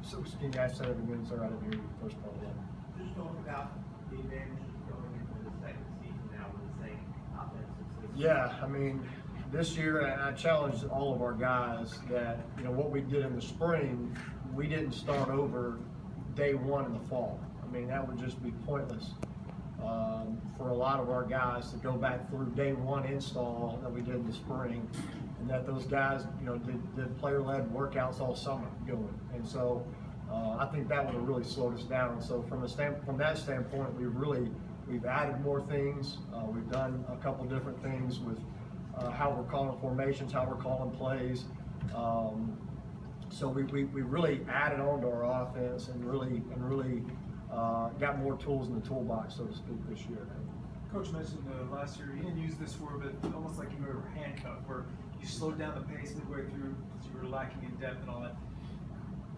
So, can you ask that again? Sorry, I didn't hear you first part of that. Just talk about the advantages going into the second season now with the same offensive system. Yeah, I mean, this year, and I challenged all of our guys that, you know, what we did in the spring, we didn't start over day one in the fall. I mean, that would just be pointless for a lot of our guys to go back through day one install that we did in the spring, and that those guys, you know, did player-led workouts all summer doing. And so I think that would have really slowed us down. So from that standpoint, we've added more things. We've done a couple different things with how we're calling formations, how we're calling plays. So we really added on to our offense and really got more tools in the toolbox, so to speak, this year. Coach mentioned last year, he didn't use this word, but almost like you were handcuffed, where you slowed down the pace midway through because you were lacking in depth and all that.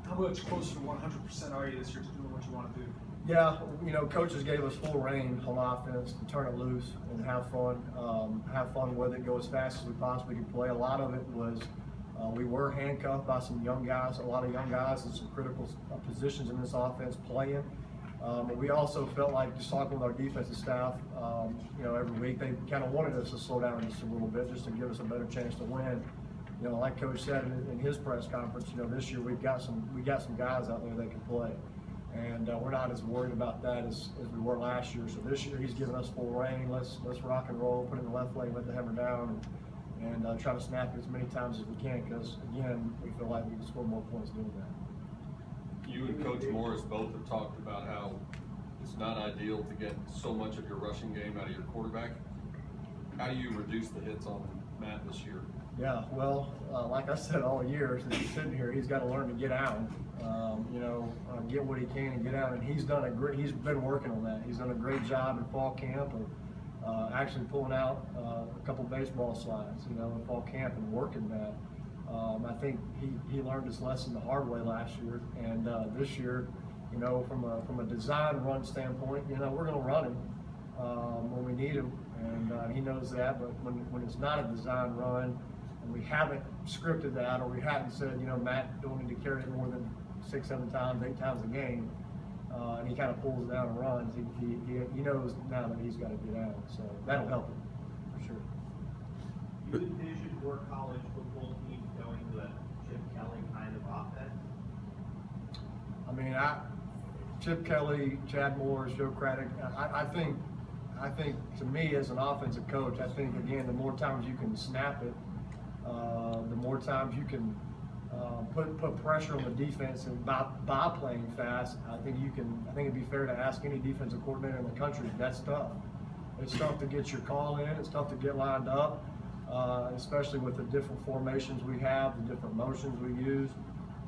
How much closer to 100% are you this year to doing what you want to do? Yeah, you know, coaches gave us full reign on offense to turn it loose and have fun with it, go as fast as we possibly could play. A lot of it was we were handcuffed by some young guys, a lot of young guys in some critical positions in this offense playing. But we also felt like, just talking with our defensive staff, you know, every week, they kind of wanted us to slow down just a little bit, just to give us a better chance to win. You know, like Coach said in his press conference, you know, this year we got some guys out there that can play, and we're not as worried about that as we were last year. So this year he's giving us full reign. Let's rock and roll, put it in the left lane, let the hammer down, and try to snap it as many times as we can. Because again, we feel like we can score more points doing that. You and Coach Morris both have talked about how it's not ideal to get so much of your rushing game out of your quarterback. How do you reduce the hits on Matt this year? Yeah, well, like I said all year, since he's sitting here, he's got to learn to get out. You know, get what he can and get out. And he's been working on that. He's done a great job in fall camp of actually pulling out a couple baseball slides, you know, in fall camp and working that. I think he learned his lesson the hard way last year, and this year, you know, from a design run standpoint, you know, we're going to run him when we need him, and he knows that. But when it's not a design run, and we haven't scripted that, or we haven't said, you know, Matt don't need to carry it more than 6, 7 times, 8 times a game, and he kind of pulls it down and runs, he knows now that he's got to get out. So that'll help him for sure. You envision more college football teams going to a Chip Kelly kind of offense? I mean, Chip Kelly, Chad Morris, Joe Craddock, I think to me as an offensive coach, I think again, the more times you can snap it, the more times you can put pressure on the defense, and by playing fast, I think it'd be fair to ask any defensive coordinator in the country. That's tough. It's tough to get your call in. It's tough to get lined up, especially with the different formations we have, the different motions we use.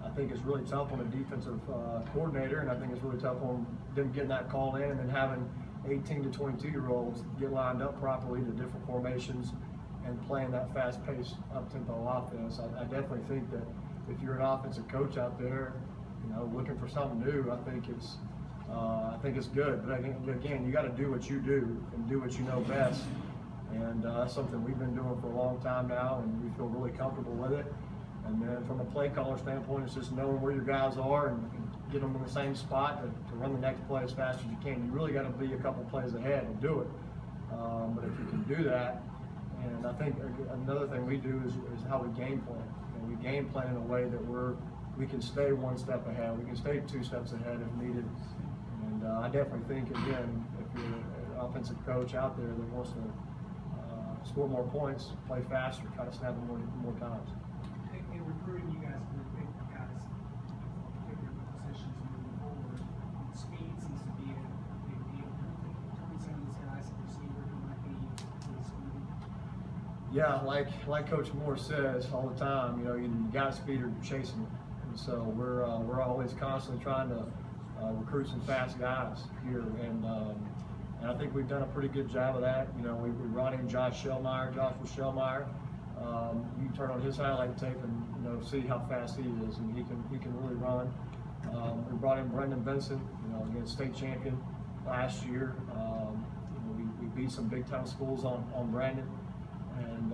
I think it's really tough on a defensive coordinator, and I think it's really tough on them getting that call in and then having 18 to 22-year-olds get lined up properly to different formations and playing that fast-paced, up-tempo offense. I definitely think that if you're an offensive coach out there, you know, looking for something new, I think it's good. But again, you got to do what you do and do what you know best, and that's something we've been doing for a long time now, and we feel really comfortable with it. And then from a play caller standpoint, it's just knowing where your guys are and get them in the same spot to run the next play as fast as you can. You really got to be a couple plays ahead and do it. But if you can do that, and I think another thing we do is how we game plan. You know, we game plan in a way that we can stay one step ahead. We can stay 2 steps ahead if needed. And I definitely think, again, if you're an offensive coach out there that wants to score more points, play faster, try to snap them more times. In recruiting, you guys are big guys in different positions moving forward. Speed seems to be a big deal. Tell me some of these guys at receiver who might be really speedy. Yeah, like Coach Moore says all the time, you know, you got speed or you're chasing it. And so we're always constantly trying to recruit some fast guys here, and I think we've done a pretty good job of that. You know, we brought in Joshua Shellmeyer. You can turn on his highlight tape and, you know, see how fast he is, and he can really run. We brought in Brendan Benson, you know, again, state champion last year. You know, we beat some big time schools on Brandon, and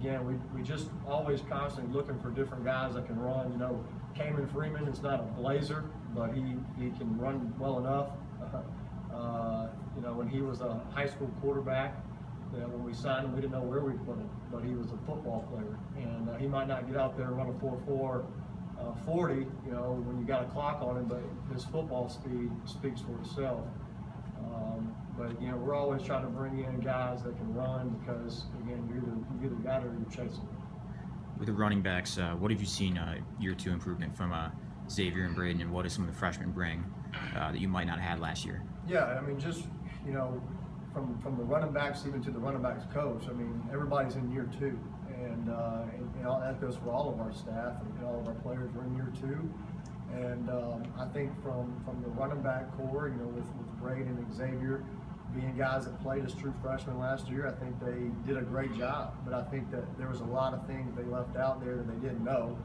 again, we just always constantly looking for different guys that can run. You know, Kamen Freeman is not a blazer, but he can run well enough. You know, when he was a high school quarterback, when we signed him, we didn't know where we'd put him, but he was a football player, and he might not get out there and run a 4.4 40, you know, when you got a clock on him, but his football speed speaks for itself. But you know, we're always trying to bring in guys that can run because, again, you either got it or you're chasing it. With the running backs, what have you seen year two improvement from Xavier and Braden, and what does some of the freshmen bring that you might not have had last year? Yeah, I mean, just, you know, from the running backs even to the running backs coach, I mean, everybody's in year two. And all that goes for all of our staff and all of our players are in year two. And I think from the running back core, you know, with Braden and Xavier being guys that played as true freshmen last year, I think they did a great job. But I think that there was a lot of things they left out there that they didn't know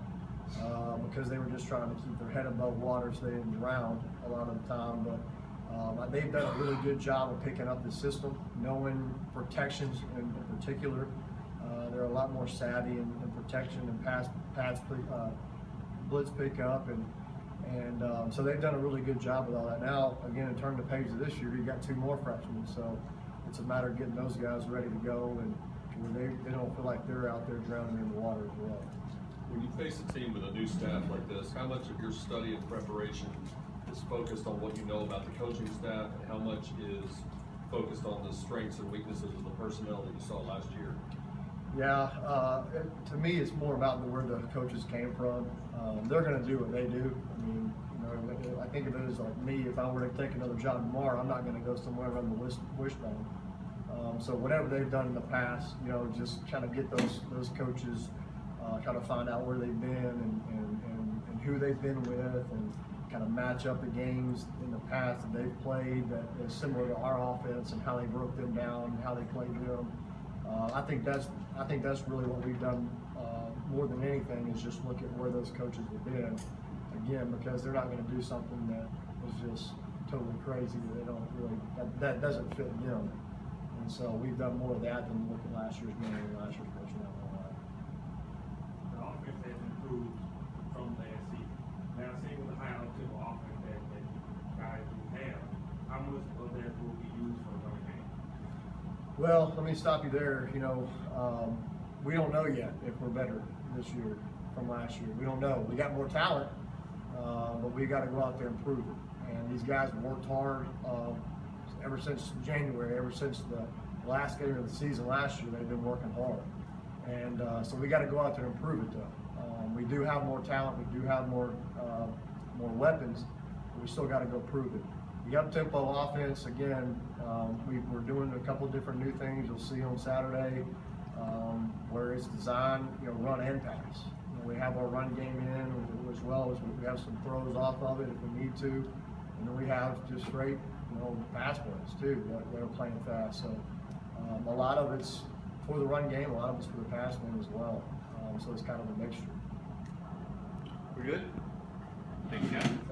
because they were just trying to keep their head above water so they didn't drown a lot of the time. But they've done a really good job of picking up the system, knowing protections in particular. They're a lot more savvy in protection and blitz pickup, and so they've done a really good job with all that. Now, again, in turning the page of this year, you got 2 more freshmen, so it's a matter of getting those guys ready to go, and where they don't feel like they're out there drowning in the water as well. When you face a team with a new staff like this, how much of your study and preparation is focused on what you know about the coaching staff, and how much is focused on the strengths and weaknesses of the personnel that you saw last year? Yeah, to me, it's more about where the coaches came from. They're going to do what they do. I mean, you know, I think of it as like me. If I were to take another job tomorrow, I'm not going to go somewhere around the wishbone. So whatever they've done in the past, you know, just kind of get those coaches, try to find out where they've been and who they've been with, and kind of match up the games in the past that they've played that is similar to our offense and how they broke them down, how they played them. I think that's really what we've done more than anything, is just look at where those coaches have been. Again, because they're not going to do something that is just totally crazy. They don't really, that doesn't fit them. And so we've done more of that than look at last year's game and last year's personnel. The offense has improved from last season. Now, seeing with the high tempo offense that guys do have, how much of that will be used for the running game? Well, let me stop you there. You know, we don't know yet if we're better this year from last year. We don't know. We got more talent, but we got to go out there and prove it. And these guys worked hard ever since January, ever since the last game of the season last year. They've been working hard, and so we got to go out there and prove it. Though we do have more talent, we do have more weapons, but we still got to go prove it. The up-tempo offense, again, we're doing a couple different new things. You'll see on Saturday where it's designed, you know, run and pass. You know, we have our run game in, as well as we have some throws off of it if we need to, and then we have just straight, you know, pass plays too that are playing fast. So a lot of it's for the run game, a lot of it's for the pass game as well. So it's kind of a mixture. We're good? Thank you, guys.